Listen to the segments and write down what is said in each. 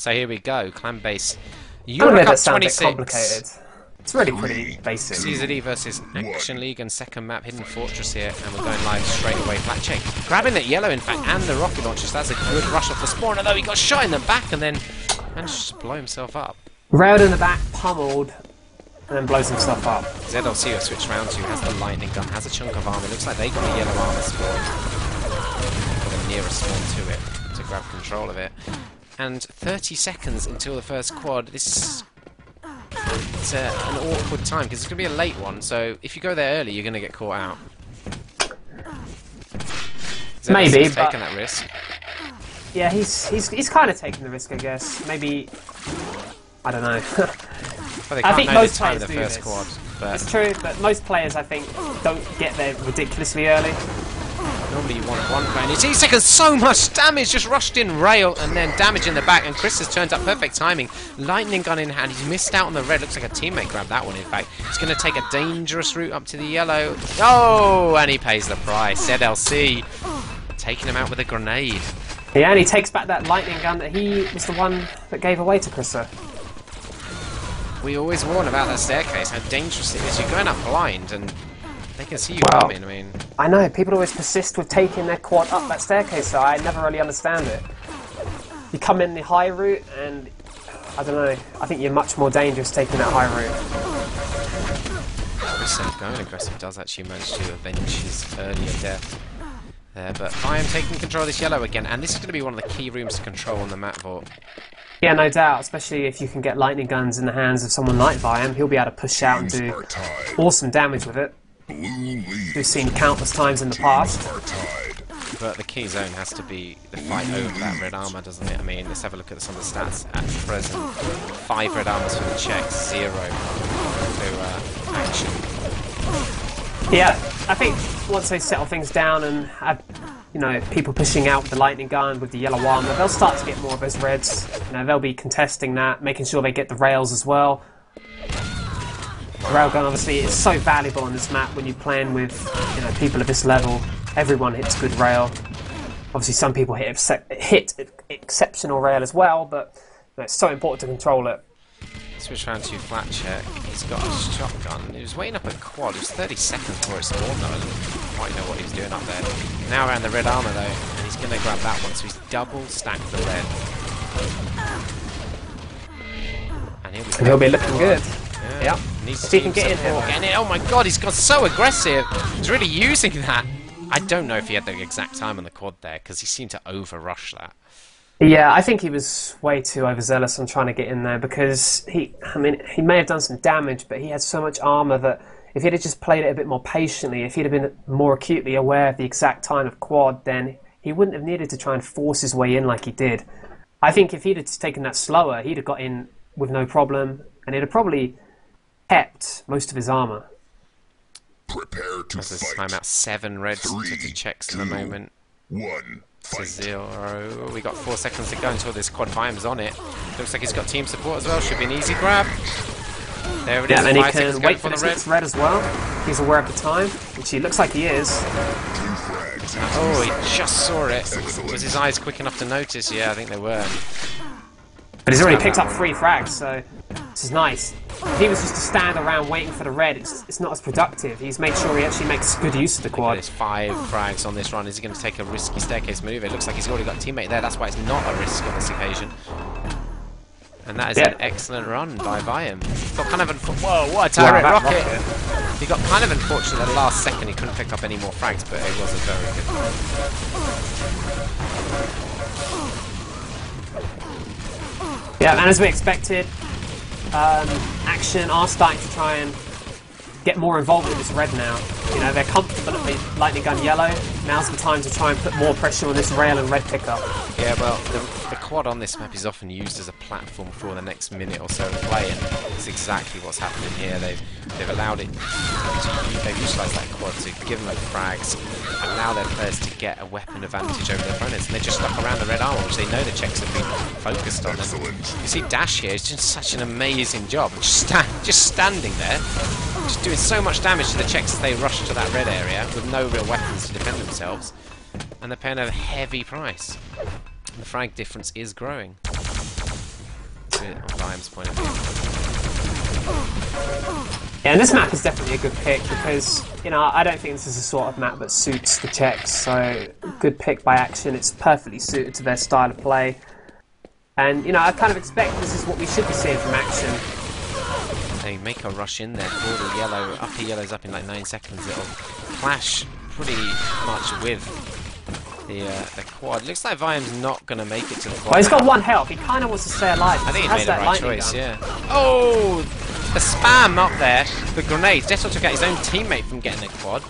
So here we go, ClanBase EuroCup EuroCup 26. Complicated. It's really pretty basic. CZD versus aCtion Ligan, second map, Hidden Fortress here, and we're going live straight away. Flat check, grabbing that yellow in fact, and the rocket launcher, so that's a good rush off the spawn, although he got shot in the back and then managed to blow himself up. Railed in the back, pummeled, and then blows himself up. ZLC has switched round to, has the lightning gun, has a chunk of armor. Looks like they got a yellow armor spawn, or the nearest spawn to it, to grab control of it. And 30 seconds until the first quad. This it's an awkward time because it's going to be a late one. So if you go there early, you're going to get caught out. Maybe, but taking that risk. Yeah, he's kind of taking the risk, I guess. Maybe, I don't know. Well, I think most time players the do first this. quad, but It's true, but most players, I think, don't get there ridiculously early. normally you want one plane. 18 seconds, so much damage, just rushed in rail and then damage in the back, and Chris has turned up perfect timing. Lightning gun in hand, he's missed out on the red, looks like a teammate grabbed that one in fact. He's going to take a dangerous route up to the yellow. Oh, and he pays the price. ZLC taking him out with a grenade. Yeah, and he takes back that lightning gun that he was the one that gave away to Chrissa. We always warn about that staircase, how dangerous it is. You're going up blind and they can see you Wow. coming. I mean, I know, people always persist with taking their quad up that staircase, so I never really understand it. You come in the high route, and I don't know, I think you're much more dangerous taking that high route. Chris going aggressive does actually manage to avenge his earlier death there, but I am taking control of this yellow again, and this is going to be one of the key rooms to control on the map vault. Yeah, no doubt, especially if you can get lightning guns in the hands of someone like Viam, he'll be able to push out and do awesome damage with it. We've seen countless times in the past. But the key zone has to be the fight over that red armor, doesn't it? I mean, let's have a look at some of the stats at present. 5 red armors for the Czechs, 0 to aCtion. Yeah, I think once they settle things down and have, you know, people pushing out with the lightning gun, with the yellow armor, they'll start to get more of those reds. You know, they'll be contesting that, making sure they get the rails as well. The railgun obviously is so valuable on this map when you're playing with, you know, people at this level. Everyone hits good rail. Obviously some people hit exceptional rail as well, but you know, it's so important to control it. Switch round to flat check. He's got a shotgun. He was waiting up at quad. It was 30 seconds before it spawned though. I didn't quite know what he was doing up there. Now around the red armor though, and he's going to grab that one, so he's double stacked the red. And He'll be looking good. Yeah. Yep. Needs If he can get in support. here. And oh my god, he's got so aggressive. He's really using that. I don't know if he had the exact time on the quad there, because he seemed to over-rush that. Yeah, I think he was way too overzealous on trying to get in there because he may have done some damage, but he had so much armor that if he'd have just played it a bit more patiently, if he'd have been more acutely aware of the exact time of quad, then he wouldn't have needed to try and force his way in like he did. I think if he'd have taken that slower, he'd have got in with no problem, and he'd have probably kept most of his armor. Prepare to As this fight. time out, 7 reds to the Czechs at the moment. 1. To 0. We got 4 seconds to go until this quad Viam's on it. Looks like he's got team support as well. Should be an easy grab. There it is. Yeah, and he 5 seconds can going wait for the next red as well. He's aware of the time, which he looks like he is. Oh, he just saw it. Was his eyes quick enough to notice? Yeah, I think they were. But he's already picked up 3 frags, so this is nice. If he was just to stand around waiting for the red, it's not as productive. He's made sure he actually makes good use of the quad. There's 5 frags on this run. Is he going to take a risky staircase move? It looks like he's already got a teammate there. That's why it's not a risk on this occasion. And that is an excellent run by Viam. Got kind of whoa, what a turret rocket! He got kind of unfortunate at the last second. He couldn't pick up any more frags, but it was a very good run. Yeah, and as we expected, aCtion are starting to try and get more involved with this red now. You know, they're comfortable at the lightning gun yellow. Now's the time to try and put more pressure on this rail and red pickup. Yeah, well, the quad on this map is often used as a platform for the next minute or so of play, and it's exactly what's happening here. They've allowed it. They've utilised that quad to give them frags, allow their players to get a weapon advantage over their opponents, and they're just stuck around the red armor, which they know the Czechs have been focused on. And you see Dash here is just such an amazing job, just standing there, just doing so much damage to the Czechs as they rush to that red area with no real weapons to defend themselves, and they're paying a heavy price. And the frag difference is growing. to it on Vime's point of view. Yeah, and this map is definitely a good pick because, you know, I don't think this is the sort of map that suits the Czechs, so good pick by aCtion. It's perfectly suited to their style of play. And, you know, I kind of expect this is what we should be seeing from aCtion. They make a rush in there, border yellow, upper yellow's up in like 9 seconds. It'll clash pretty much with the quad. Looks like Vime's not going to make it to the quad. Well, he's got 1 health. He kind of wants to stay alive. I think he has made the that right lightning choice, gun. yeah. Oh, the spam up there, the grenades. Deto took out his own teammate from getting a quad,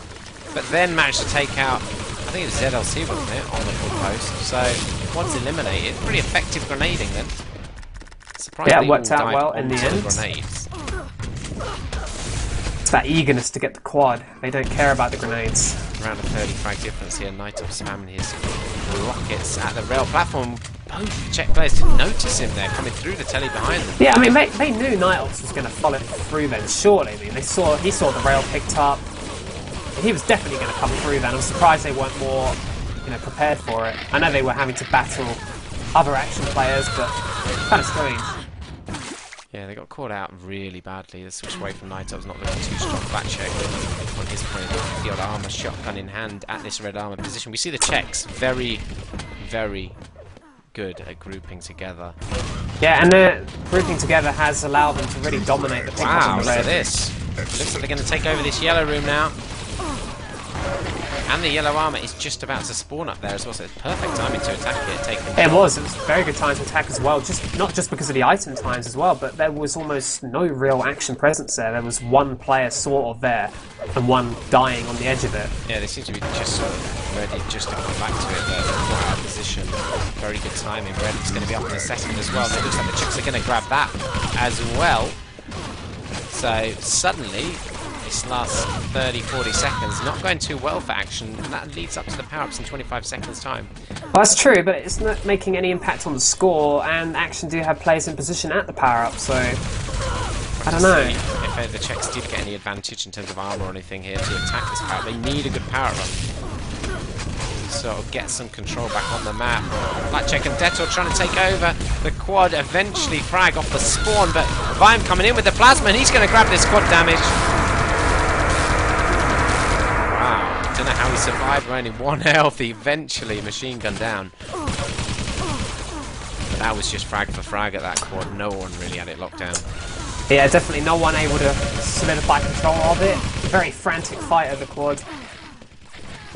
but then managed to take out, I think it was ZLC, wasn't it, on the full post. So, quad's eliminated. Pretty effective grenading then. Yeah, it worked out well in the end. Grenades. It's that eagerness to get the quad. They don't care about the grenades. Around a 30 frag difference here. Nightup spamming his rockets at the rail platform. Both Czech players didn't notice him there, coming through the telly behind them. Yeah, I mean, they knew Nightops was going to follow through then, surely. I mean, he saw the rail picked up. He was definitely going to come through then. I'm surprised they weren't more, you know, prepared for it. I know they were having to battle other aCtion players, but kind of strange. Yeah, they got caught out really badly. The switch away from Nightup not looking too strong. Back check on his point. Field armor, shotgun in hand at this red armor position. We see the Czechs very, very good at grouping together. Yeah, and grouping together has allowed them to really dominate the pickup Wow, on the look red. at this. Looks like they're going to take over this yellow room now. And the yellow armor is just about to spawn up there as well, so it's perfect timing to attack it. Take It was a very good time to attack as well, not just because of the item times as well, but there was almost no real action presence there. There was one player sort of there, and one dying on the edge of it. Yeah, they seem to be just sort of ready just to come back to it. They're quite out of position. Very good timing. Red is going to be up in a second as well. So it looks like the Czechs are going to grab that as well. So suddenly, this last 30-40 seconds not going too well for aCtion, and that leads up to the power-ups in 25 seconds time. Well, that's true, but it's not making any impact on the score, and aCtion do have players in position at the power-up, so I don't know. If the Czechs did get any advantage in terms of armor or anything here to attack this power, they need a good power run. Sort of get some control back on the map. Blackcheck and Detor trying to take over the quad, eventually frag off the spawn, but Vime coming in with the plasma, and he's going to grab this quad damage. Wow, don't know how he survived, only 1 health, eventually machine gun down. But that was just frag for frag at that quad, no one really had it locked down. Yeah, definitely no one able to solidify control of it. Very frantic fight at the quad.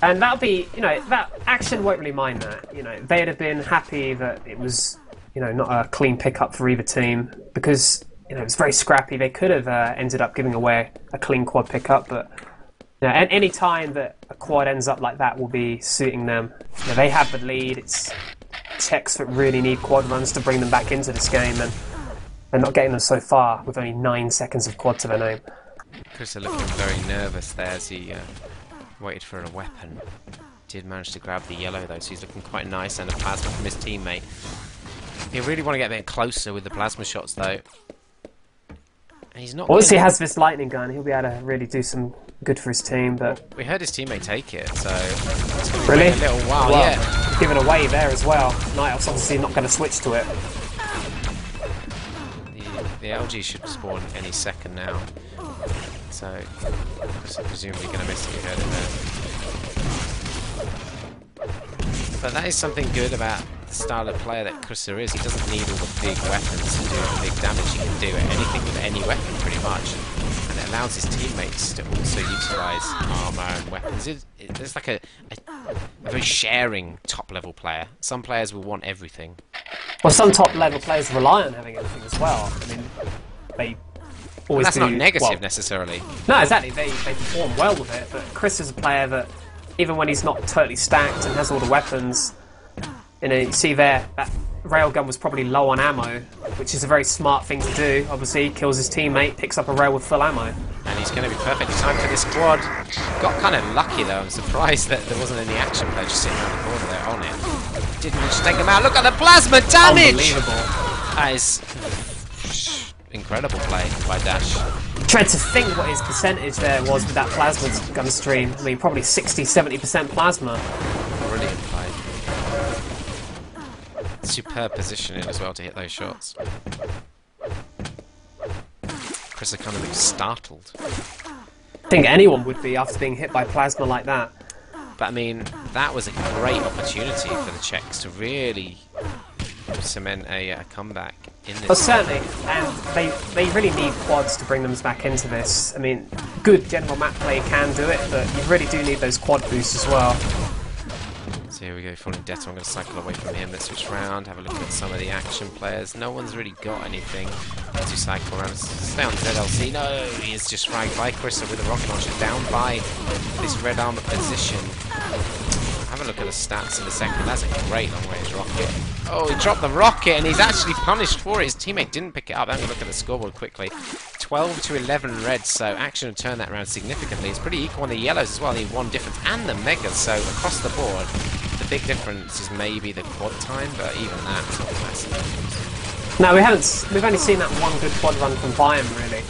And that'll be, you know, that aCtion won't really mind that. You know, they'd have been happy that it was, you know, not a clean pickup for either team because, you know, it was very scrappy. They could have ended up giving away a clean quad pickup, but you know, any time that a quad ends up like that will be suiting them. You know, they have the lead. It's Czechs that really need quad runs to bring them back into this game, and they're not getting them so far with only 9 seconds of quad to their name. Chris are looking very nervous there as he waited for a weapon. Did manage to grab the yellow though, so he's looking quite nice, and a plasma from his teammate. He really want to get a bit closer with the plasma shots though. And he's not. Once he has this lightning gun, he'll be able to really do some good for his team. But we heard his teammate take it, so it's going to really be a little while. Well, yeah, given away there as well. Nightops obviously not going to switch to it. The LG should spawn any second now. So, presumably going to miss it, you heard it there. But that is something good about the style of player that Krusser is. He doesn't need all the big weapons to do the big damage. He can do anything with any weapon, pretty much. And it allows his teammates to also utilise armour and weapons. It's like a very sharing top-level player. Some players will want everything. Well, some top-level players rely on having everything as well. I mean, they always That's do, not negative, well, necessarily. No, exactly. They perform well with it. But Chris is a player that, even when he's not totally stacked and has all the weapons, you know, you see there, that railgun was probably low on ammo, which is a very smart thing to do. Obviously, he kills his teammate, picks up a rail with full ammo. And he's going to be perfectly timed for this quad. Got kind of lucky though. I'm surprised that there wasn't any action player just sitting around the corner there on it. Didn't just take him out. Look at the plasma damage! Unbelievable. That is incredible play by Dash. Tried to think what his percentage there was with that plasma gun stream. I mean, probably 60-70% plasma. Brilliant play. Superb positioning as well to hit those shots. Chris are kind of startled. I think anyone would be after being hit by plasma like that. But I mean, that was a great opportunity for the Czechs to really cement a comeback in this. Well, certainly, and they really need quads to bring them back into this. I mean, good general map play can do it, but you really do need those quad boosts as well. So here we go, falling Detto. I'm going to cycle away from him. Let's switch round, have a look at some of the aCtion players. No one's really got anything as you cycle around. Stay on ZLC. No, he is just fragged by Chris with a rocket launcher down by this red armor position. Have a look at the stats in a second. That's a great long-range rocket. Oh, he dropped the rocket and he's actually punished for it. His teammate didn't pick it up. Have a look at the scoreboard quickly. 12 to 11 reds, so aCtion have turned that around significantly. It's pretty equal on the yellows as well. They need one difference and the megas, so across the board, the big difference is maybe the quad time, but even that's not massive. No, we've only seen that one good quad run from Viam, really.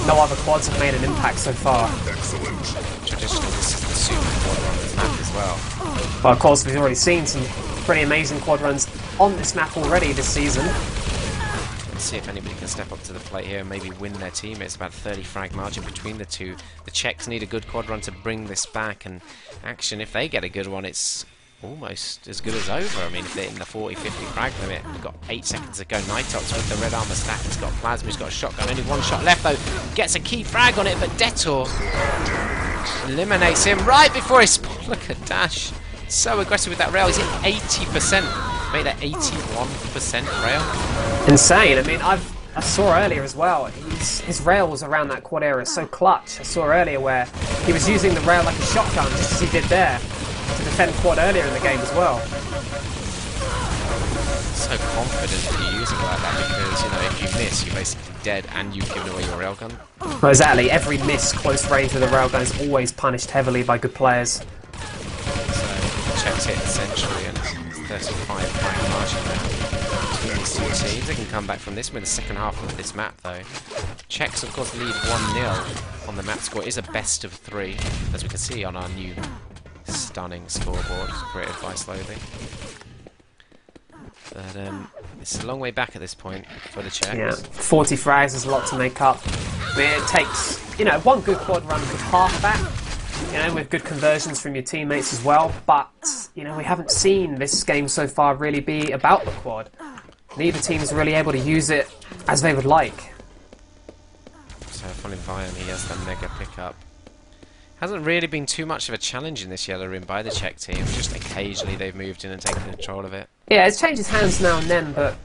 No other quads have made an impact so far. Excellent. Traditionally, this is the super quad run on this map as well. Well, of course, we've already seen some pretty amazing quad runs on this map already this season. Let's see if anybody can step up to the plate here and maybe win their team. It's about 30 frag margin between the two. The Czechs need a good quad run to bring this back, and aCtion, if they get a good one, it's almost as good as over. I mean, if they're in the 40-50 frag limit, we've got 8 seconds to go. Nightox with the red armor stack. He's got plasma, he's got a shotgun. Only one shot left though. Gets a key frag on it, but Detour eliminates him right before his spawn. Look at Dash. So aggressive with that rail. He's in 80%. Made that 81% rail. Insane. I mean, I saw earlier as well, his rail was around that quad area so clutch. I saw earlier where he was using the rail like a shotgun, just as he did there, to defend quad earlier in the game as well. So confident to be using it like that because, you know, if you miss, you're basically dead and you've given away your railgun. Well, exactly. Every miss close range with a railgun is always punished heavily by good players. So, Czechs hit essentially and 35 frag margin now between these two teams. They can come back from this with the second half of this map though. Czechs of course lead 1-0 on the map score. It is a best of 3, as we can see on our new stunning scoreboard created by Slowly. But it's a long way back at this point for the Czechs. Yeah, 40 frags is a lot to make up. I mean, it takes, you know, one good quad run could half that. You know, with good conversions from your teammates as well, but, you know, we haven't seen this game so far really be about the quad. Neither team is really able to use it as they would like. So, following Viam, he has the mega pickup. Hasn't really been too much of a challenge in this yellow room by the Czech team, just occasionally they've moved in and taken control of it. Yeah, it's changes hands now and then, but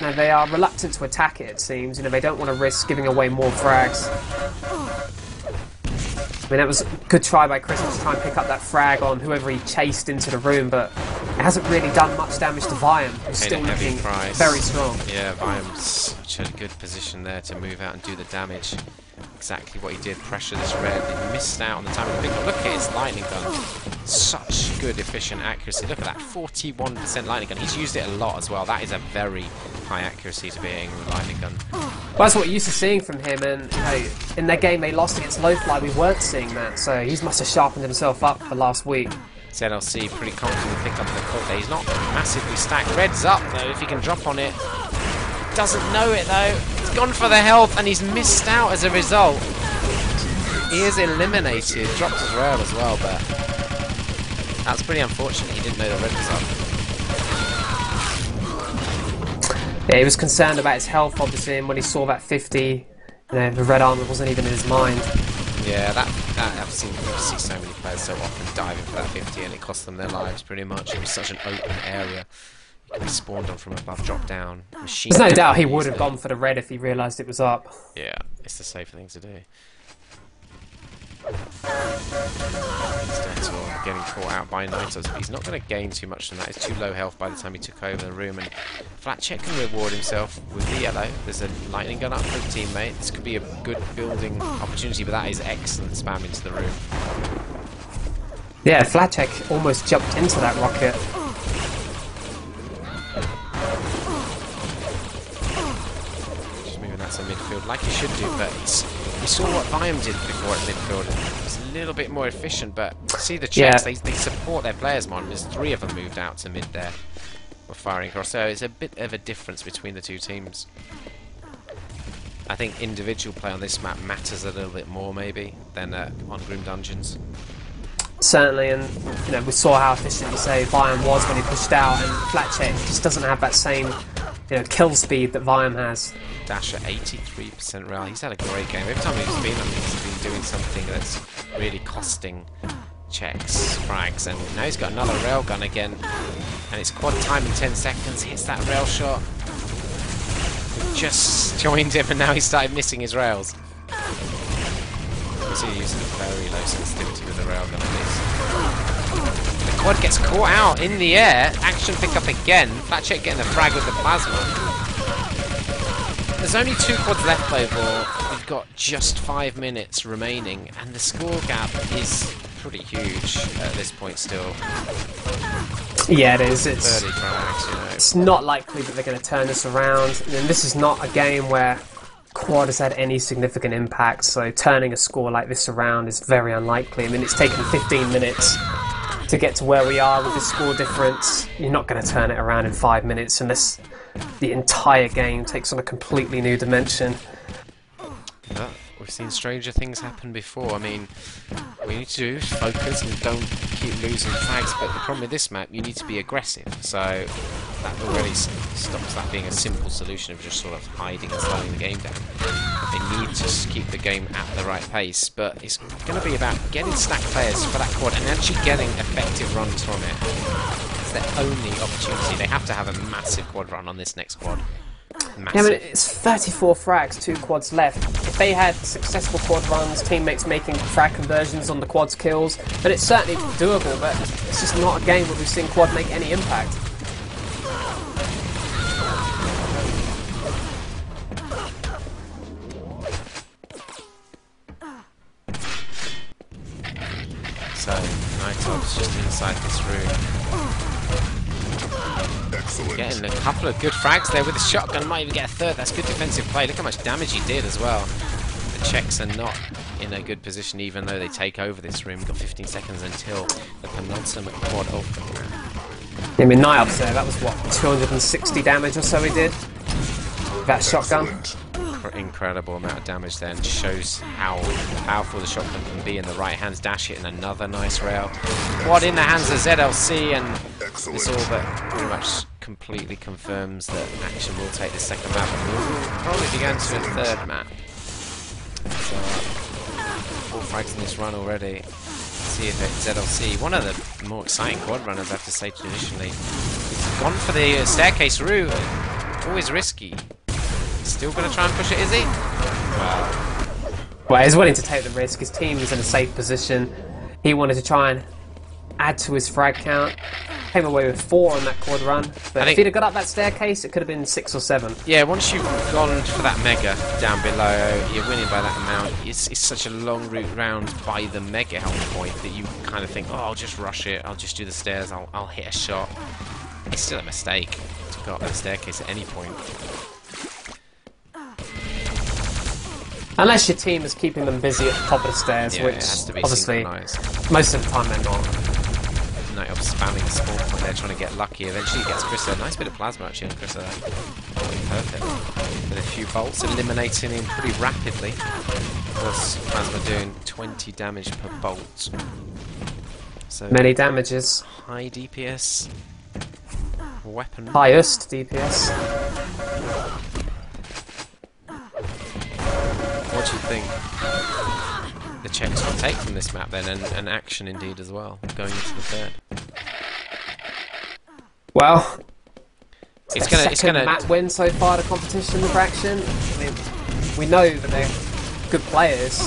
you know, they are reluctant to attack it, it seems. You know, they don't want to risk giving away more frags. I mean, that was a good try by Chris to try and pick up that frag on whoever he chased into the room, but it hasn't really done much damage to Viam, who's still looking very strong. Yeah, Viam's such a good position there to move out and do the damage. Exactly what he did, pressure this red. He missed out on the time of the pickup. Look at his lightning gun. Such good, efficient accuracy. Look at that, 41% lightning gun. He's used it a lot as well. That is a very high accuracy to be aiming with a lightning gun. Well, that's what we're used to seeing from him, and you know, in their game they lost against Lowfly, we weren't seeing that, so he must have sharpened himself up for last week. ZLC pretty confident to pick up the cook there. He's not massively stacked. Red's up though, if he can drop on it. Doesn't know it though. He's gone for the health and he's missed out as a result. He is eliminated. Dropped his rail as well, but that's pretty unfortunate. He didn't know the red was up. Yeah, he was concerned about his health, obviously, and when he saw that 50, you know, the red armor wasn't even in his mind. Yeah, that I've seen so many players so often diving for that 50 and it cost them their lives pretty much. It was such an open area. You can be spawned on from above, drop down. There's no doubt he would have gone for the red if he realised it was up. Yeah, it's the safer thing to do. Dettor getting caught out by Nightox, but he's not going to gain too much from that. He's too low health by the time he took over the room, and Flatcheck can reward himself with the yellow. There's a lightning gun up for his teammate. This could be a good building opportunity, but that is excellent spam into the room. Yeah, Flatcheck almost jumped into that rocket. Just moving that to midfield like he should do, but he saw what Viam did before at midfield, and it's a little bit more efficient, but see the Czechs, they support their players more, and there's 3 of them moved out to mid there. were firing across. So it's a bit of a difference between the two teams. I think individual play on this map matters a little bit more, maybe, than on Grim Dungeons. Certainly, and you know, we saw how efficient you say Viam was when he pushed out, and Flatcheck just doesn't have that same, you know, kill speed that Viam has. Dash at 83% rail. He's had a great game. Every time he's been on this, he's been doing something that's really costing checks, frags, and now he's got another rail gun again, and it's quad time in 10 seconds. Hits that rail shot. Just joined him, and now he started missing his rails. So he's using very low sensitivity with the railgun at least. The quad gets caught out in the air. aCtion pick up again. Flatcheck getting the frag with the plasma. There's only 2 quads left overall. We've got just 5 minutes remaining, and the score gap is pretty huge at this point still. Yeah, it is. 30 frags, you know. It's not likely that they're going to turn this around. And this is not a game where quad has had any significant impact, so turning a score like this around is very unlikely. I mean, it's taken 15 minutes to get to where we are with the score difference. You're not going to turn it around in 5 minutes unless the entire game takes on a completely new dimension. But we've seen stranger things happen before. I mean, what you need to do is focus and don't keep losing flags, but the problem with this map, you need to be aggressive, so that already stops that being a simple solution of just sort of hiding and slowing the game down. They need to keep the game at the right pace, but it's going to be about getting stack players for that quad and actually getting effective runs from it. It's their only opportunity. They have to have a massive quad run on this next quad. Massive. Yeah, I mean, it's 34 frags, 2 quads left. If they had successful quad runs, teammates making frag conversions on the quad's kills, then it's certainly doable, but it's just not a game where we've seen quad make any impact. So, Nightop's just inside this room. Excellent. Getting a couple of good frags there with the shotgun, might even get a third. That's good defensive play. Look how much damage he did as well. The Czechs are not in a good position even though they take over this room. We've got 15 seconds until the penultimate quad open. I mean, Nightop's there, that was what, 260 damage or so he did? That shotgun. Excellent. Incredible amount of damage there, and shows how powerful the shotgun can be in the right hands. Dash it in another nice rail. Quad in the hands of ZLC, and Excellent. this all but pretty much completely confirms that aCtion will take the second map, and we'll probably be going to a third map. So, 4 frags in this run already. Let's see if it's ZLC. One of the more exciting quad runners, I have to say, traditionally. He's gone for the staircase route. Always risky. Still going to try and push it, is he? Wow. Well, he's willing to take the risk. His team is in a safe position. He wanted to try and add to his frag count. Came away with 4 on that quad run. But if he'd have got up that staircase, it could have been 6 or 7. Yeah, once you've gone for that mega down below, you're winning by that amount. It's such a long route round by the mega health point that you kind of think, oh, I'll just rush it. I'll just do the stairs. I'll hit a shot. It's still a mistake to go up that staircase at any point. Unless your team is keeping them busy at the top of the stairs, Yeah, which it has to be obviously synchronized. most of the time they're not. Nightop's spamming the spawn point there, trying to get lucky. Eventually he gets Chrissa. Nice bit of plasma actually on Chrissa there. Perfect. With a few bolts, eliminating him pretty rapidly. Of course, plasma doing 20 damage per bolt. So Many damages. high DPS weapon. Highest DPS. What do you think the Czechs will take from this map then, and aCtion indeed as well, going into the third? Well, It's second gonna map win so far, the competition with aCtion. I mean, we know that they're good players,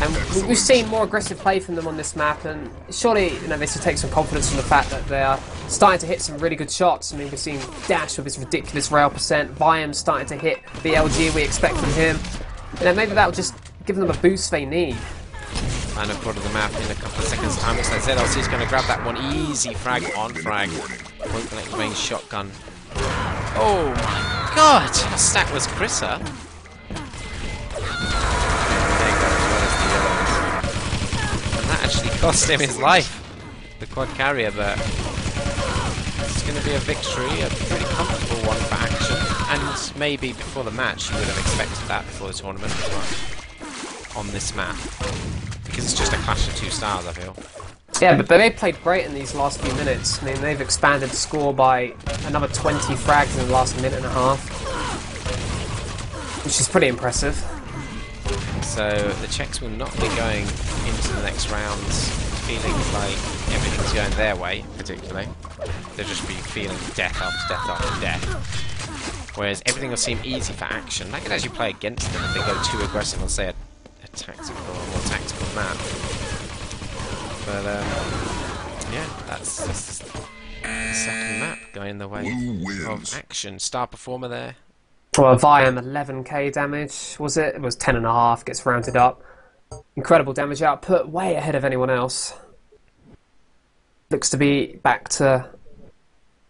and we've seen more aggressive play from them on this map. And surely, you know, they should take some confidence from the fact that they are starting to hit some really good shots. I mean, we've seen Dash with his ridiculous rail percent. Viam starting to hit the LG we expect from him. You know, maybe that'll just give them a boost they need. Final quad of the map in a couple of seconds time. Looks like ZLC is going to grab that one. Easy frag on frag. Point blank range shotgun. Oh my god! How stacked was Chrissa? And that actually cost him his life. The quad carrier, but going to be a victory, a pretty comfortable one for aCtion. And maybe before the match, you would have expected that before the tournament on this map. Because it's just a clash of two styles, I feel. Yeah, but they played great in these last few minutes. I mean, they've expanded the score by another 20 frags in the last minute and a half, which is pretty impressive. So the Czechs will not be going into the next rounds feeling like everything's going their way, particularly. They'll just be feeling death after death after death. Whereas everything will seem easy for aCtion. That could actually play against them if they go too aggressive on, say, a tactical or more tactical map. But yeah, that's the second map going the way of aCtion. Star performer there. Well, Viam 11k damage, was it? It was 10.5, gets rounded up. Incredible damage output, way ahead of anyone else. Looks to be back to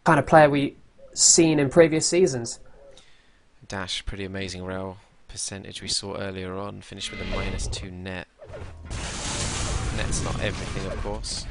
kind of player we've seen in previous seasons. Dash, pretty amazing rail percentage we saw earlier on. Finished with a -2 net. Net's not everything, of course.